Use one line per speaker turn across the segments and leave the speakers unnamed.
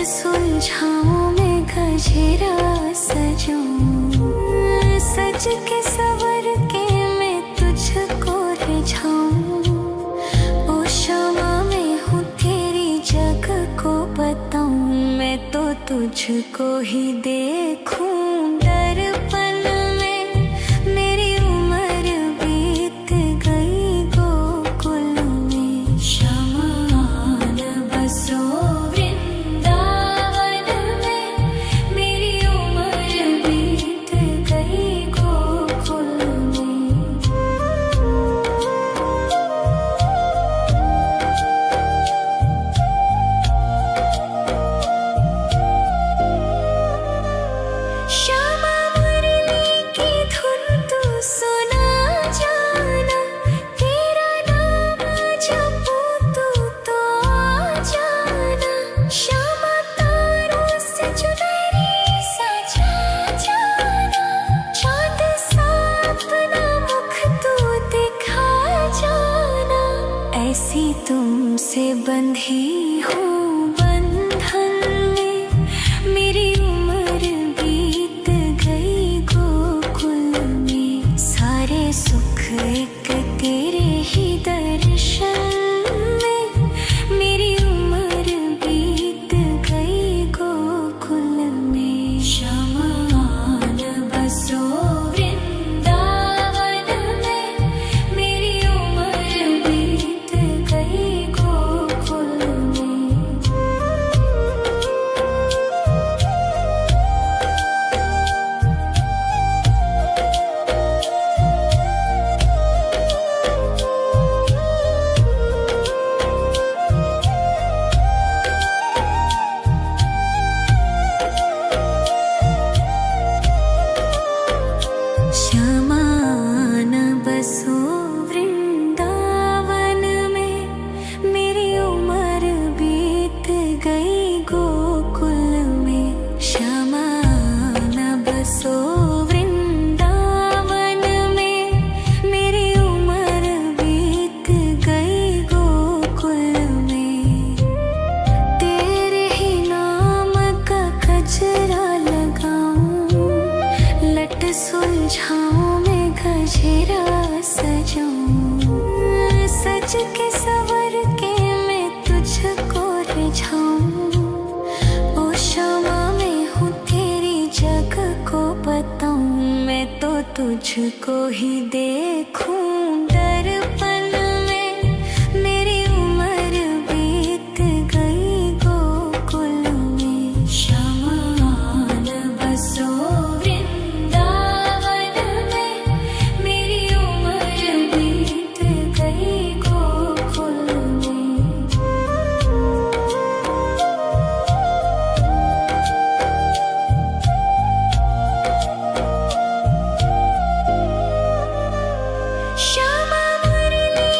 सुलझाऊं मैं गजरा सजाऊं, सज के सवर के मैं तुझको रिझाऊं। ओ शमा मैं हूँ तेरी जग को बताऊं, मैं तो तुझको ही देखूं दर्पण में। मेरी उम्र बीत गई गोकुल में, शमान बसो ऐसी तुमसे बंधी हूँ बंधन में, मेरी उम्र बीत गई गोकुल में। सारे सुख एक तेरे ही दर्शन में, मेरी उम्र बीत गई गोकुल में। शमान बसो सुलझाऊं मैं गजरा सजाऊं, सज के सवर के मैं तुझको रिझाऊं। ओ शमा मैं हूँ तेरी जग को बताऊं, मैं तो तुझको ही देखूं दर्पण में। मेरी उम्र बीत गई गोकुल में, शमान बसो श्यामा मुरली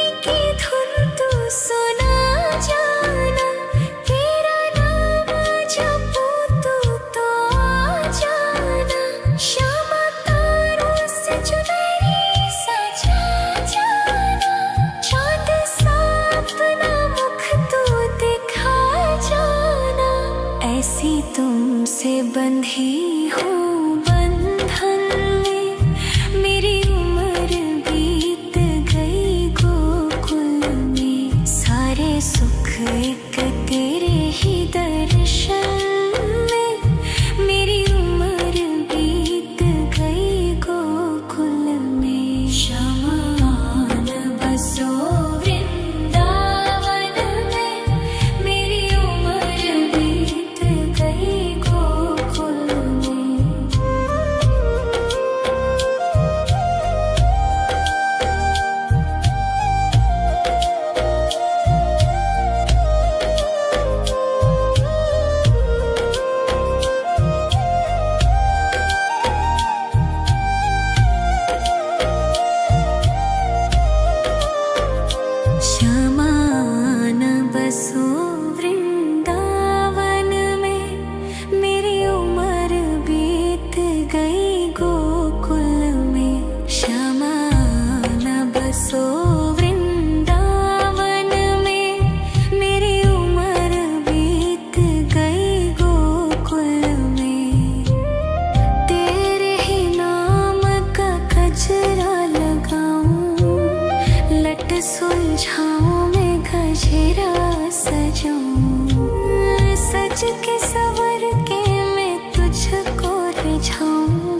सज के सवर के मैं तुझको रिझाऊं।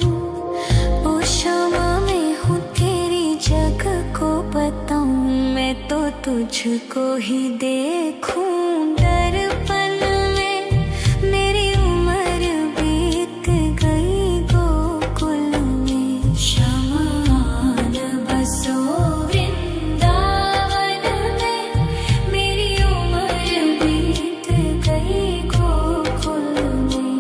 ओ क्षमा में हूँ तेरी जग को बताऊं, मैं तो तुझको ही देखूं दर्पण में। मेरी उम्र बीत गई गोकुल में, शमान बसो वृंदावन में। मेरी उम्र बीत गई गोकुल में।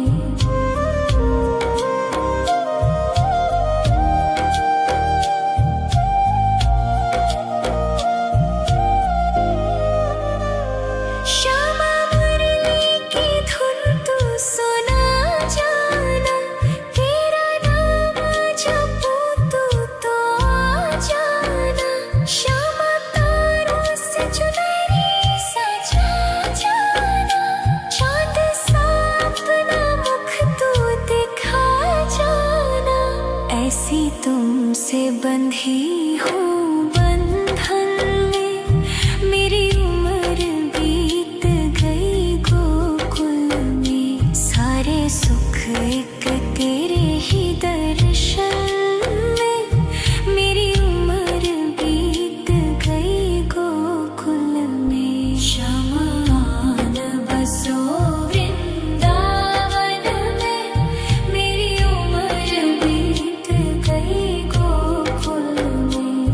श्यामा मुरली की धुन तू सुना जाना, तेरा नाम जपूं तो आ जाना। श्यामा तारों से चुनरी सजा जाना, चांद सा अपना मुख तू दिखा जाना। ऐसी तुमसे बंधी हूँ बंधन में, मेरी उम्र बीत गई गोकुल में। सारे सुख एक तेरे ही दर्शन में, मेरी उम्र बीत गई गोकुल में। शमान बसो वृंदावन में, मेरी उम्र बीत गई गोकुल में।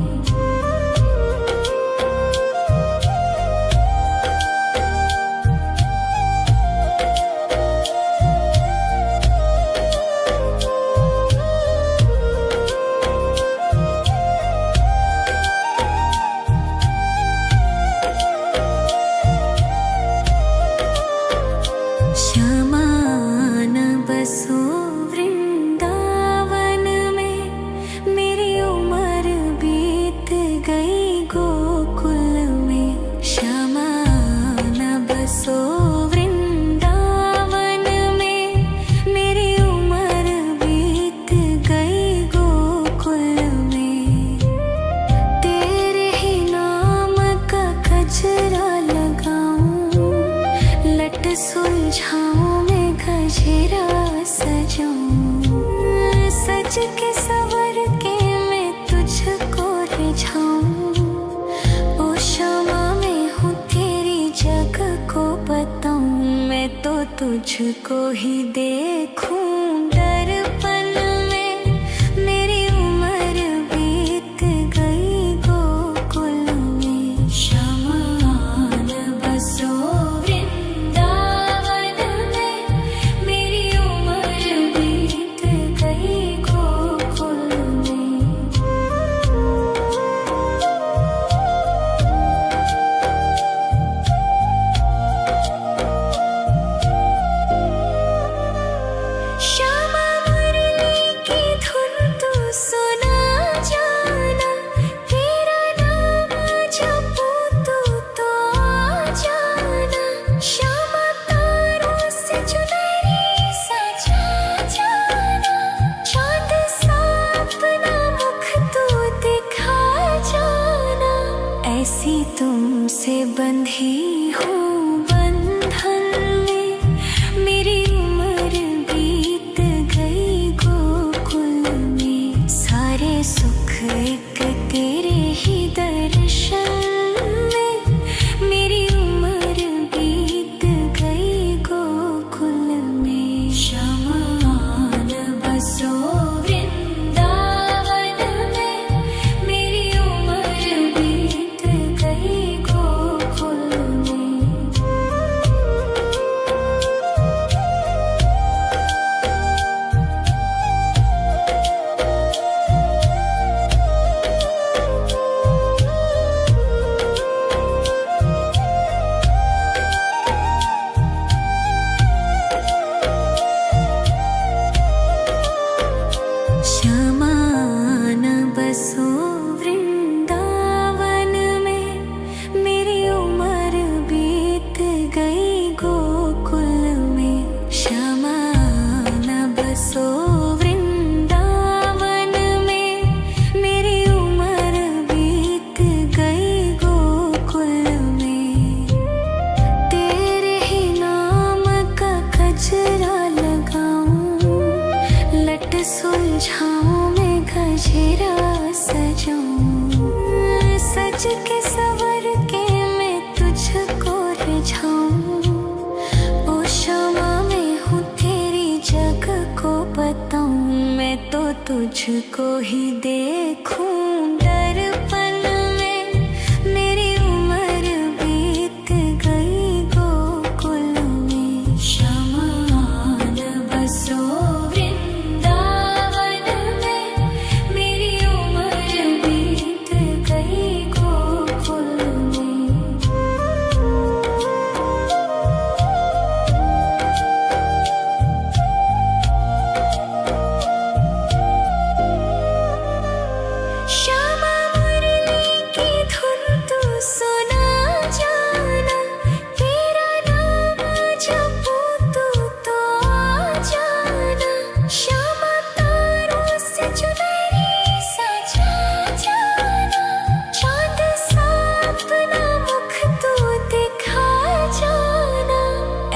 श्यामान बसो वृंदावन में, मेरी उम्र बीत गई गोकुल में। श्यामान बसो वृंदावन में, मेरी उम्र बीत गई गोकुल में। तेरे ही नाम का गजरा लगाऊं, लट सुलझाऊं मैं गजरा सजाऊं। सज के सवर के मैं तुझको रिझाऊं। ओ क्षमा में हूँ तेरी जग को बताऊं, मैं तो तुझको ही देखूं दर्पण में। मेरी उम्र बीत गई गोकुल में। शमान बसो वृंदावन में, मेरी उम्र बीत गई गोकुल में। श्यामा मुरली की धुन तू सुना जाना, तेरा नाम जपूं तो आ जाना। श्यामा तारों से चुनरी सजा जाना, चांद सा अपना मुख तू दिखा जाना। ऐसी तुमसे बंधी हूँ बंधन में, मेरी उम्र बीत गई गोकुल में। सारे सुख एक तेरे ही दर्शन में, मेरी उम्र बीत गई गोकुल में। शमान बसो वृंदावन में, मेरी उम्र बीत गई गोकुल में। सजाऊं, सज के सवर के मैं तुझको रिझाऊं। ओ क्षमा मैं हूँ तेरी जग को बताऊं, मैं तो तुझको ही देखूं। दर्पण में मेरी उम्र बीत गई गोकुल में, शमान बसो वृंदावन में, मेरी उम्र बीत गई गोकुल में। श्यामा मुरली की धुन तू सुना जाना, तेरा नाम जपूं तो आ जाना। श्यामा तारों से चुनरी सजा जाना, चांद सा अपना मुख तू दिखा जाना।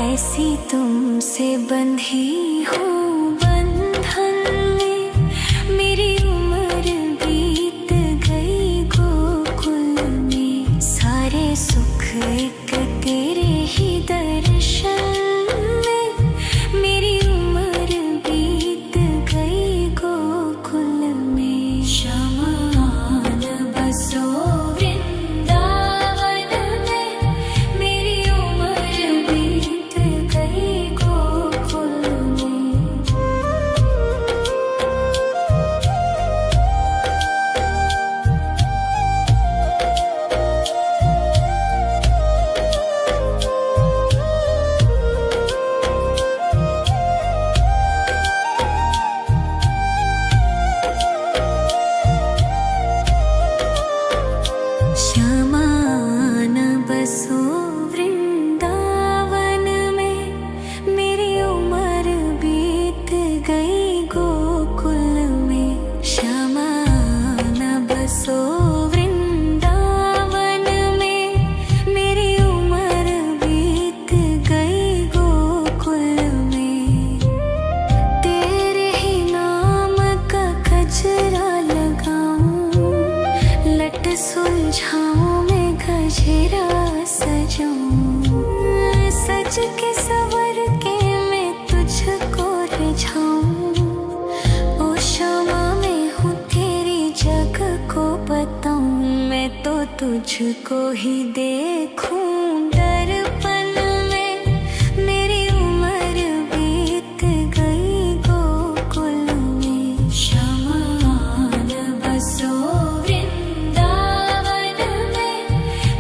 ऐसी तुमसे बंधी हूँ बंधन में, मेरी उम्र बीत गई गोकुल में। सारे सुख एक तेरे ही दर्शन में, मेरी उम्र बीत गई गोकुल में। शमान बसो वृंदावन में, मेरी उम्र बीत गई गोकुल में। श्यामान बसो वृंदावन में, मेरी उम्र बीत गई गोकुल में। श्यामान बसो वृंदावन में, मेरी उम्र बीत गई गोकुल में। तेरे ही नाम का गजरा लगाऊं, लट सुलझाऊं मैं गजरा सजाऊं। सज के सवर के मैं तुझको रिझाऊं। ओ क्षमा मैं हूँ तेरी जग को बताऊं, मैं तो तुझको ही देखूं। दर्पण में मेरी उम्र बीत गई गोकुल में। शमान बसो वृंदावन में,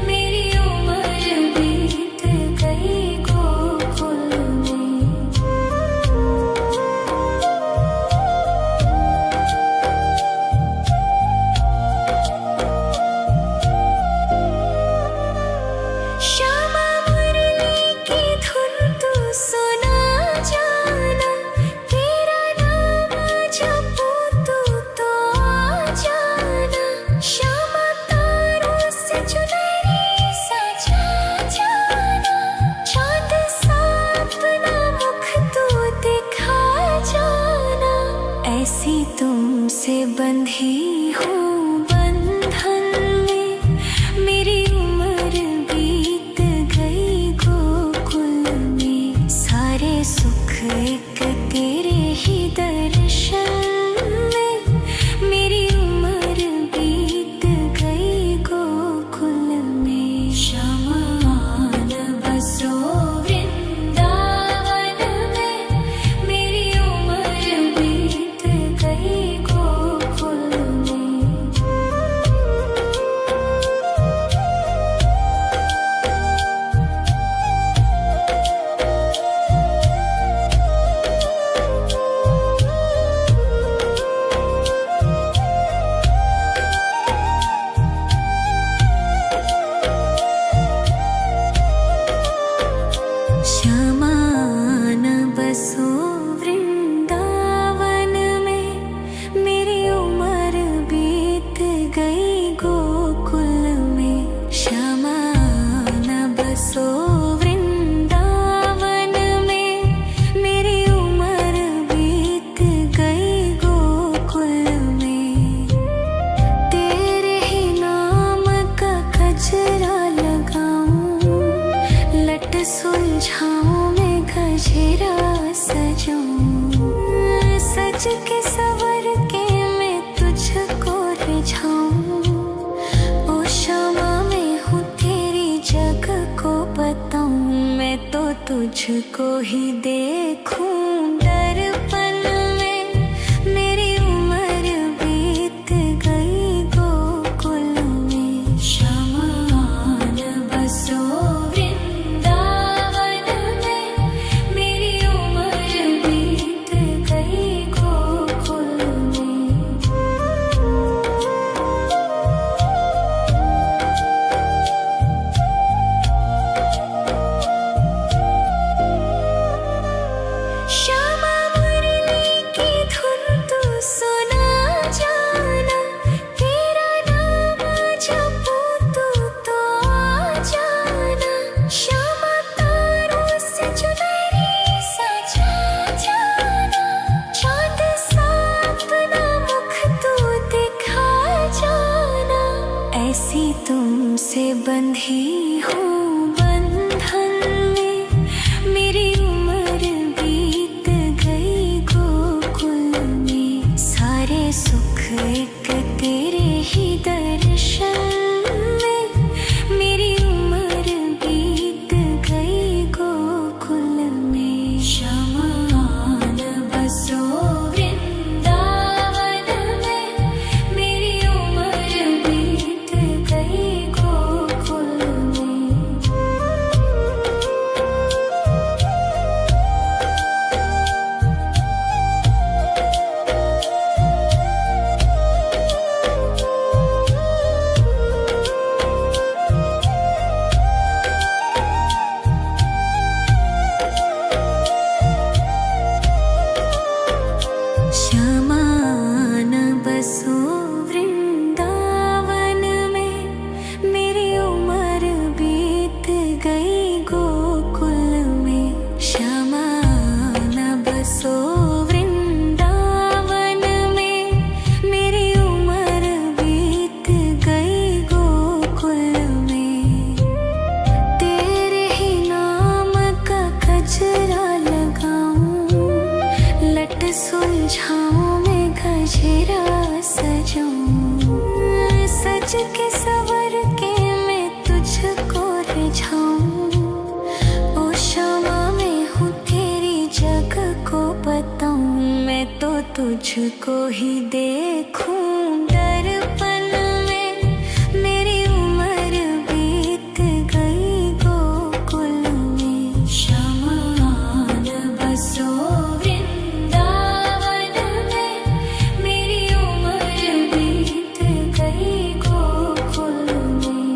मेरी उम्र बीत गई गोकुल में। श्यामा सजूं, सज के सवर के मैं तुझको रिझाऊं। ओ क्षमा मैं हूँ तेरी जग को बताऊं, मैं तो तुझको ही देखूं। दर्पण में मेरी उम्र बीत गई गोकुल में, शमान बसो वृंदावन में। मेरी उम्र बीत गई गोकुल में। श्यामा मुरली की धुन तू सुना जाना, तेरा नाम जपूं तू तो आ जाना। श्यामा तारों से चुनरी सजा जाना, चाँद सा अपना मुख तू दिखा जाना। ऐसी तुमसे बंधी हूँ बंधन में, मेरी उम्र बीत गई गोकुल में। सारे सुख एक तेरे ही दर्शन में, मेरी उम्र बीत गई गोकुल में। शमान बसो वृंदावन में, मेरी उम्र बीत गई गोकुल में। शमान बसो वृंदावन में, मेरी उम्र बीत गई गोकुल में। शमान बसो वृंदावन में, मेरी उम्र बीत गई गोकुल में। तेरे ही नाम का गजरा लगाऊं, लट सुलझाऊं मैं गजरा सजाऊं। सज के सवर के मैं तुझको रिझाऊं। ओ क्षमा मैं हूँ तेरी जग को बताऊं, मैं तो तुझको ही देखूं। दर्पण में मेरी उम्र बीत गई गोकुल में। शमान बसो वृंदावन में, मेरी उम्र बीत गई गोकुल में।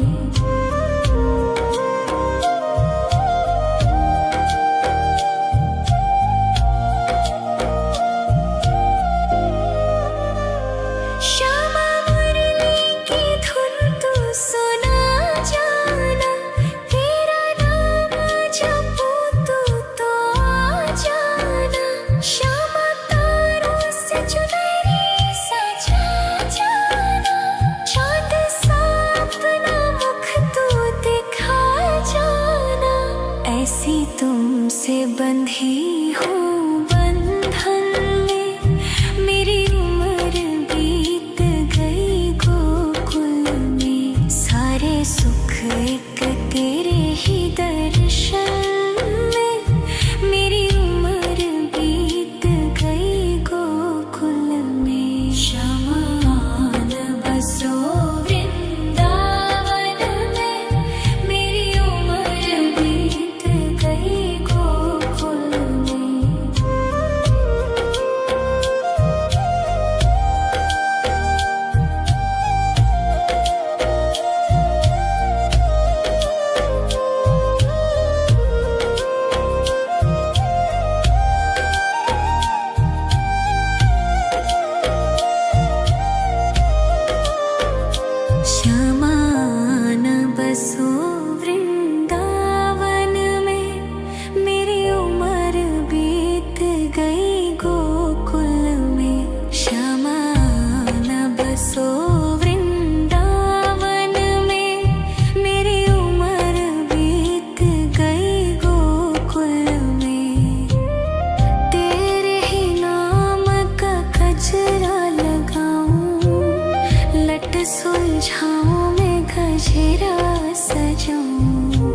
लट सुलझाऊं मैं गजरा सजाऊं,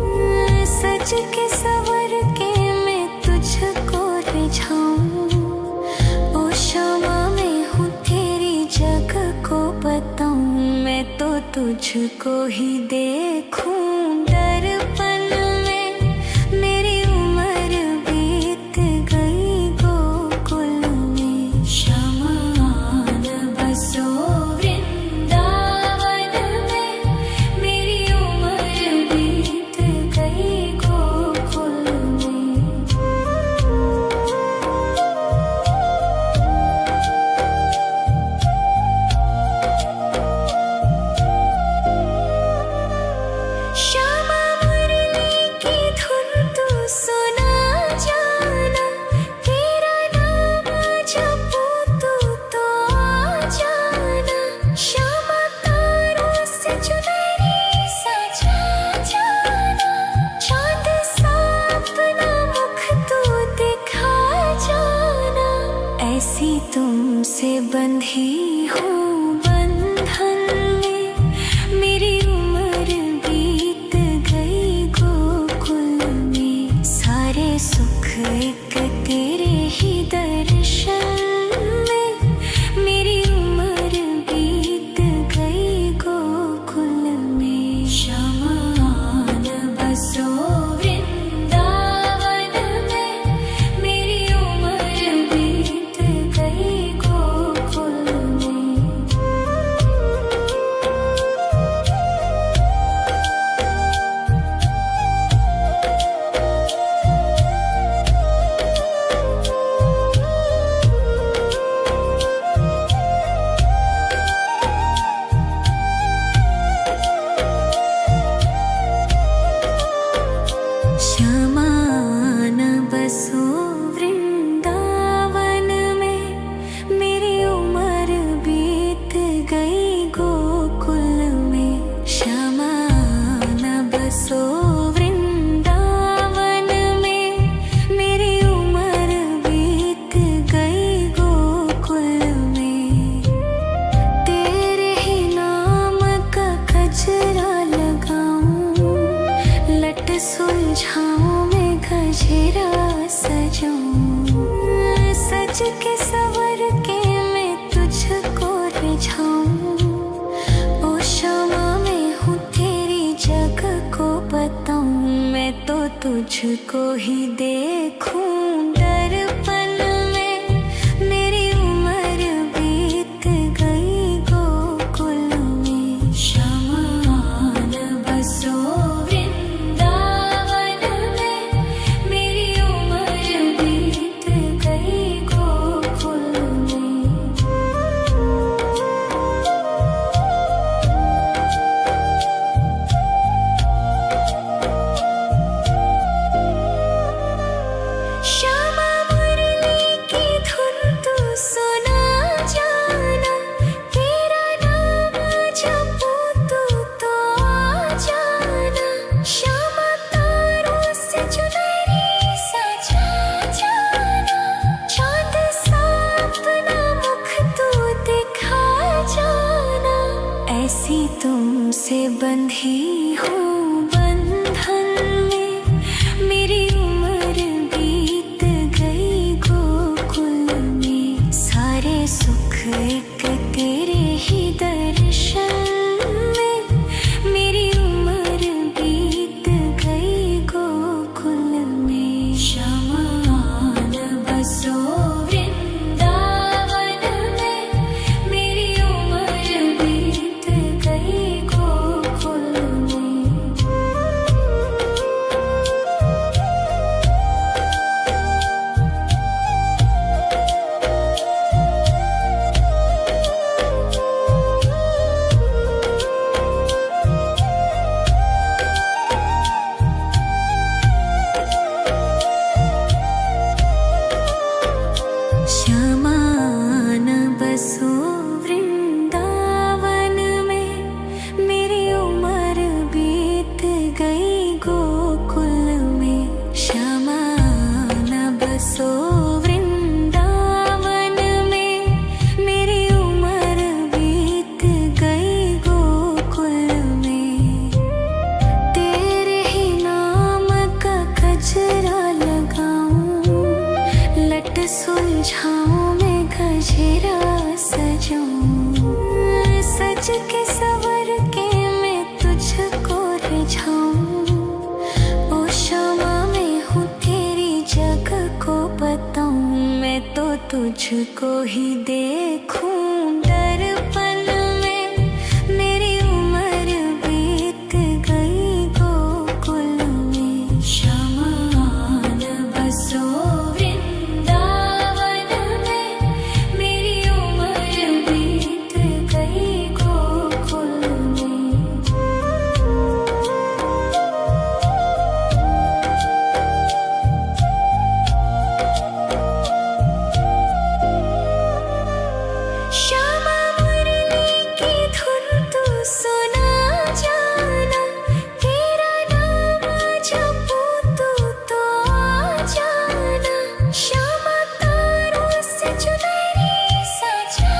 सज के सवर के मैं तुझको रिझाऊं। ओ शामा मैं हूँ तेरी जग को बताऊं, मैं तो तुझको ही देखूं दर्पण में। मेरी उम्र बीत गई गोकुल में, श्यामा आन बसो वृंदावन में। मेरी उम्र बीत गई गोकुल में। श्यामा मुरली की धुन तू सुना जाना, तेरा नाम जपूं तो आ जाना। श्यामा तारों से चुनरी सजा जाना, चांद सा अपना मुख तू दिखा जाना। ऐसी तुमसे बंधी हूँ बंधन में, मेरी उम्र बीत गई गोकुल में। सारे सुख एक तेरे ही दर्शन में, मेरी उम्र बीत गई गोकुल में। श्यामा आन बसो वृंदावन में, मेरी उम्र बीत गई गोकुल में। श्यामा आन बसो वृंदावन में, मेरी उम्र बीत गई गोकुल में। श्यामा आन बसो वृंदावन में, मेरी उम्र बीत गई गोकुल में। तेरे ही नाम का गजरा लगाऊं, लट सुलझाऊं मैं गजरा सजाऊं, सज के सवर के मैं तुझको रिझाऊं। ओ शामा मैं हूँ तेरी जग को बताऊं, मैं तो तुझको ही देखूं दर्पण में। मेरी उम्र बीत गई गोकुल में, श्यामा आन बसो वृंदावन में। मेरी उम्र बीत गई गोकुल में। श्यामा मुरली की धुन तू सुना जाना, तेरा नाम जपूं तो आ जाना। श्यामा तारों से चुनरी सजा जाना, चांद सा अपना मुख तू दिखा जाना। ऐसी तुमसे बंधी हूँ बंधन में, मेरी उम्र बीत गई गोकुल में। सारे सुख एक तेरे ही दर्शन में, मेरी उम्र बीत गई गोकुल में। श्यामा आन बसो वृंदावन में, मेरी उम्र बीत गई गोकुल में। तुझको ही देखूं दर्पण में। मेरी उम्र बीत गई गोकुल में। शमान बसो वृंदावन में। मेरी उम्र बीत गई गोकुल में। श्यामा मुरली की धुन तू सुना जाना। तेरा नाम जपूं तू तो आ जाना। श्यामा तारों से चुनरी सजा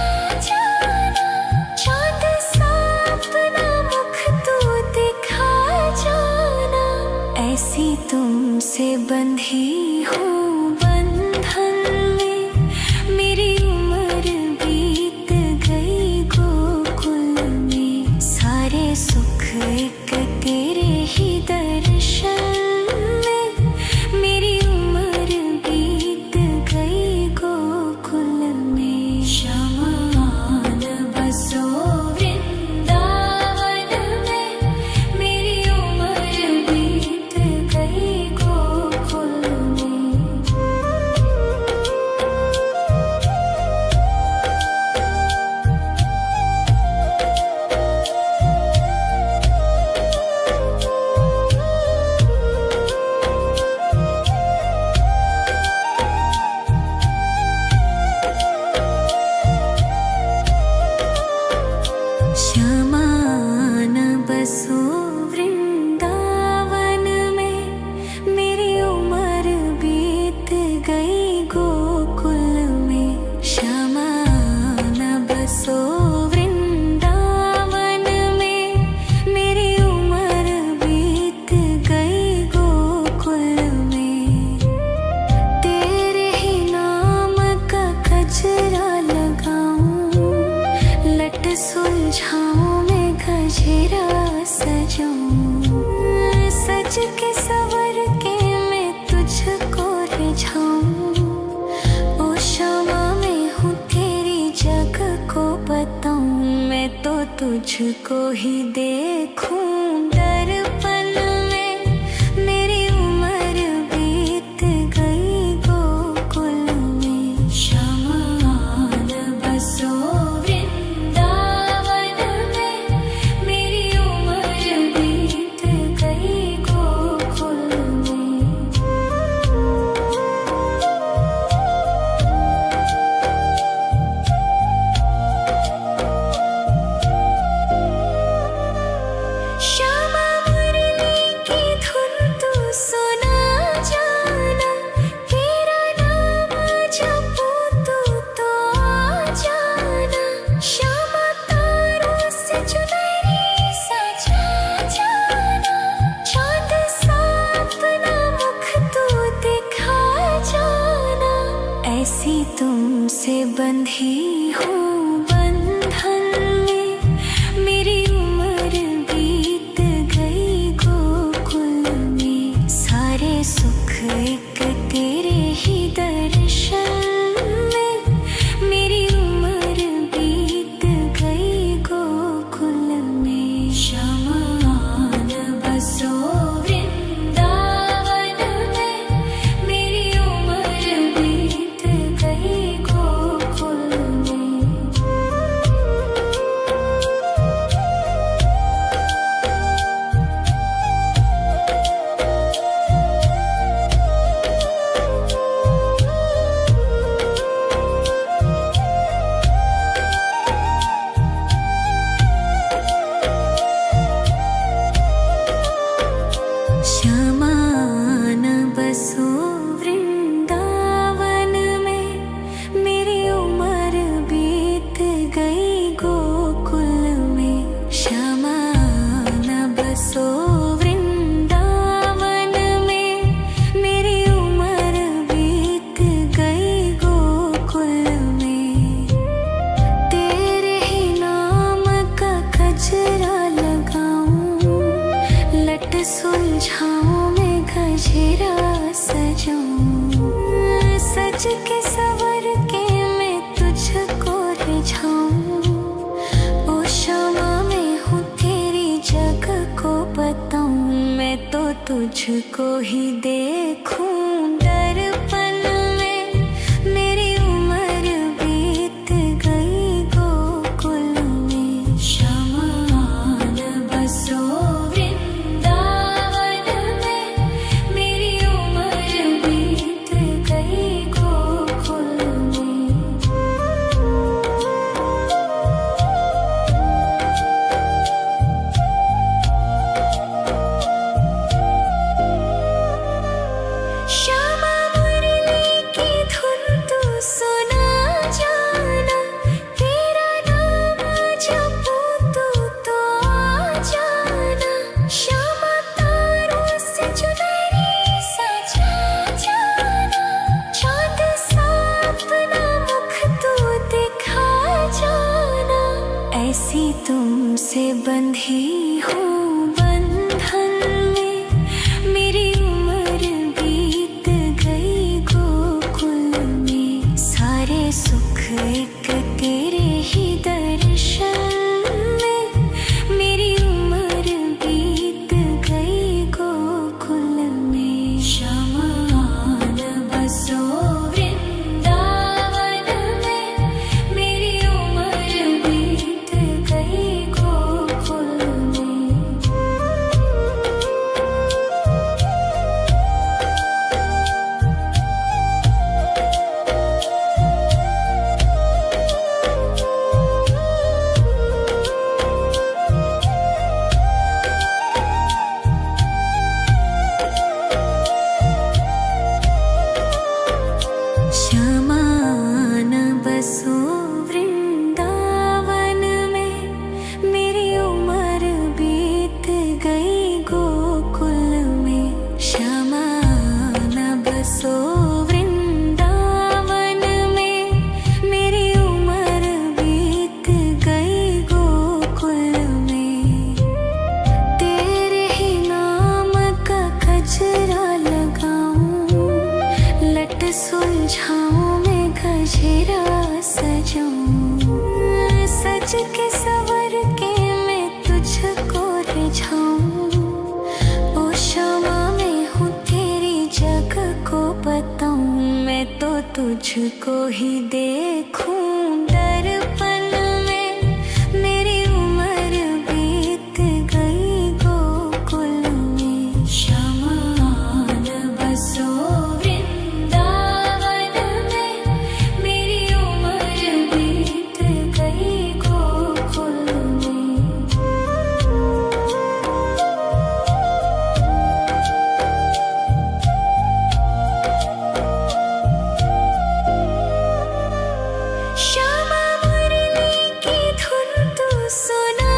जाना। चांद सा अपना मुख तू दिखा जाना। ऐसी तुमसे बंधी हूँ बंधन में। मेरी उम्र बीत गई गोकुल में। सारे सुख एक तेरे ही दर्शन में। मेरी उम्र बीत गई गोकुल में। शमान बसो वृंदावन में। मेरी उम्र बीत गई गोकुल में। श्यामान बसो वृंदावन में। मेरी उम्र बीत गई गोकुल में। श्यामान बसो वृंदावन में। मेरी उम्र बीत गई गोकुल में। तेरे ही नाम का गजरा लगाऊं। लट सुलझाऊं मैं गजरा सजाऊं। सज के सवर के मैं तुझको रिझाऊं। ओ श्यामा मैं हूँ तेरी जग को बताऊं। मैं तो तुझको ही देखूं दर्पण में। मेरी उम्र बीत गई गोकुल में। शमान बसो वृंदावन में। मेरी उम्र बीत गई गोकुल में। श्यामा मुरली की धुन तू सुना जाना। तेरा नाम जपूं तू तो आ जाना। श्यामा तारों से चुनरी सजा जाना। चांद सा अपना मुख तू दिखा जाना। ऐसी तुमसे बंधी हूँ बंधन में। मेरी उम्र बीत गई गोकुल में। सारे सुख एक तेरे ही दर्शन में। मेरी उम्र बीत गई गोकुल में। शमान बसो वृंदावन में। मेरी उम्र बीत गई गोकुल में। श्यामान बसो वृंदावन में। मेरी उम्र बीत गई गोकुल में। श्यामान बसो वृंदावन में। मेरी उम्र बीत गई गोकुल में। तेरे ही नाम का गजरा लगाऊं। लट सुलझाऊं मैं गजरा सजाऊं। सज के सवर के तुझको ही देखूं दर्पण में। मेरी उम्र बीत गई गोकुल में। शमान बसो वृंदावन में। मेरी उम्र बीत गई गोकुल में। श्यामा मुरली की धुन तू सुना जाना। तेरा नाम जपूं तो आ जाना। श्यामा तारों से चुनरी सजा जाना। चाँद सा अपना मुख तू दिखा जाना। ऐसी तुमसे बंधी हूँ बंधन में। मेरी उम्र बीत गई गोकुल में। सारे सुख एक तेरे ही दर्शन में। मेरी उम्र बीत गई गोकुल में। शमान बसो वृंदावन में। मेरी उम्र बीत गई गोकुल में। शमान बसो वृंदावन में। मेरी उम्र बीत गई गोकुल में। शमान बसो वृंदावन में। मेरी उम्र बीत गई गोकुल में। तेरे ही नाम का गजरा लगाऊं। लट सुलझाऊं मैं गजरा सजाऊं। सज के सवर के मैं तुझको रिझाऊं। ओ क्षमा मैं हूँ तेरी जग को बताऊं। मैं तो तुझको ही देखूं दर्पण में। मेरी उम्र बीत गई गोकुल में। शमान बसो वृंदावन में। मेरी उम्र बीत गई गोकुल में। श्यामा मुरली की धुन तू सुना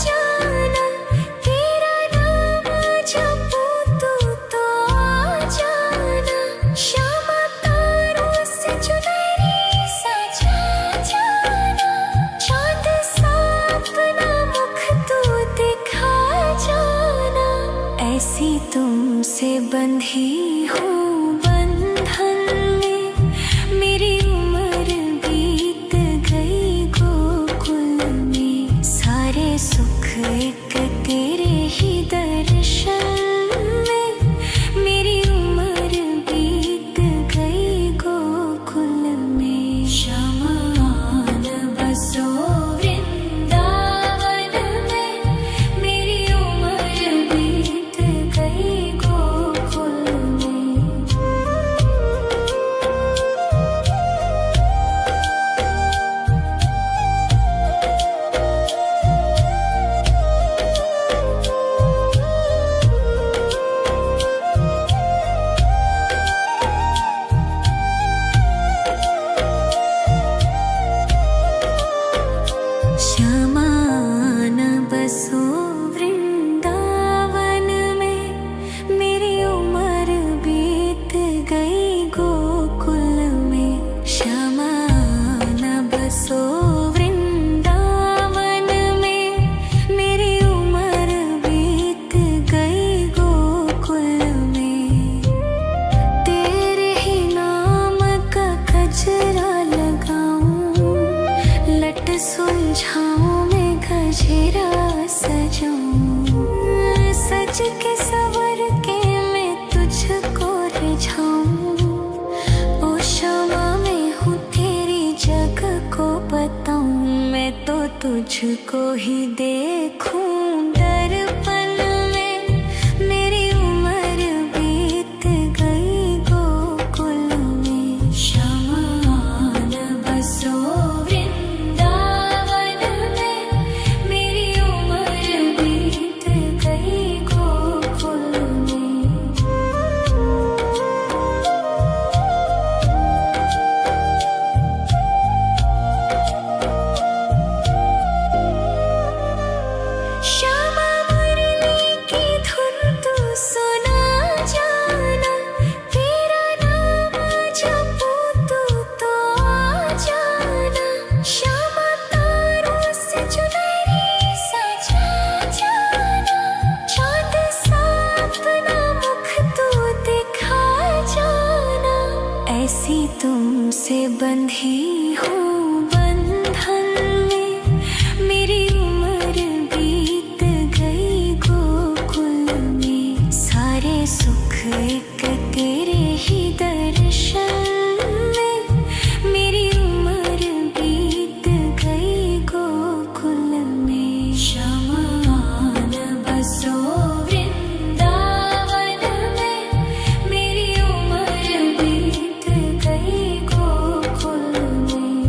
जाना। तेरा नाम जपूं तो आ जाना। श्यामा तारों से चुनरी सजा जाना। चाँद सा अपना मुख तू दिखा जाना। ऐसी तुमसे बंधी हूँ बंधन में। मेरी उम्र बीत गई गोकुल में। सारे सुख एक तेरे ही दर्शन में। मेरी उम्र बीत गई गोकुल में। शमान बसो वृंदावन में। मेरी उम्र बीत गई गोकुल में। शमान बसो वृंदावन में। मेरी उम्र बीत गई गोकुल में। शमान बसो वृंदावन में। मेरी उम्र बीत गई गोकुल में। तेरे ही नाम का गजरा लगाऊं। लट सुलझाऊं मैं गजरा सजाऊं। सज के सवर के तुझको ही देखूं दर्पण में। मेरी उम्र बीत गई गोकुल में। शमान बसो वृंदावन में। मेरी उम्र बीत गई गोकुल में। श्यामा मुरली की धुन तू सुना जाना। तेरा नाम जपूं तो आ जाना। श्यामा तारों से चुनरी सजा जाना। चांद सा अपना मुख तू दिखा जाना। ऐसी तुमसे बंधी हूँ बंधन में। मेरी उम्र बीत गई गोकुल में। सारे सुख एक तेरे ही दर्शन में। मेरी उम्र बीत गई गोकुल में। शमान बसो वृंदावन में। मेरी उम्र बीत गई गोकुल में।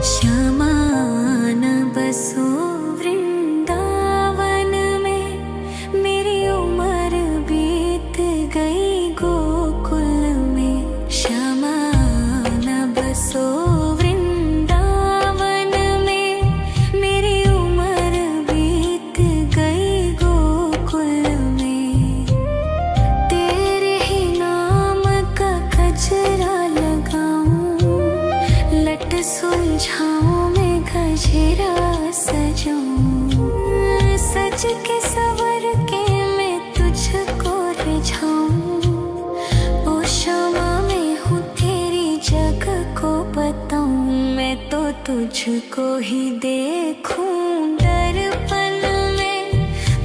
श्यामान बसो वृंदावन में। मेरी उम्र बीत गई गोकुल में। श्यामान बसो वृंदावन में। मेरी उम्र बीत गई गोकुल में। तेरे ही नाम का गजरा लगाऊं। लट सुलझाऊं मैं गजरा सजाऊं। सज के सवर के मैं तुझको रिझाऊं। ओ श्यामा मैं हूँ तेरी जग को बताऊं। मैं तो तुझको ही देखूं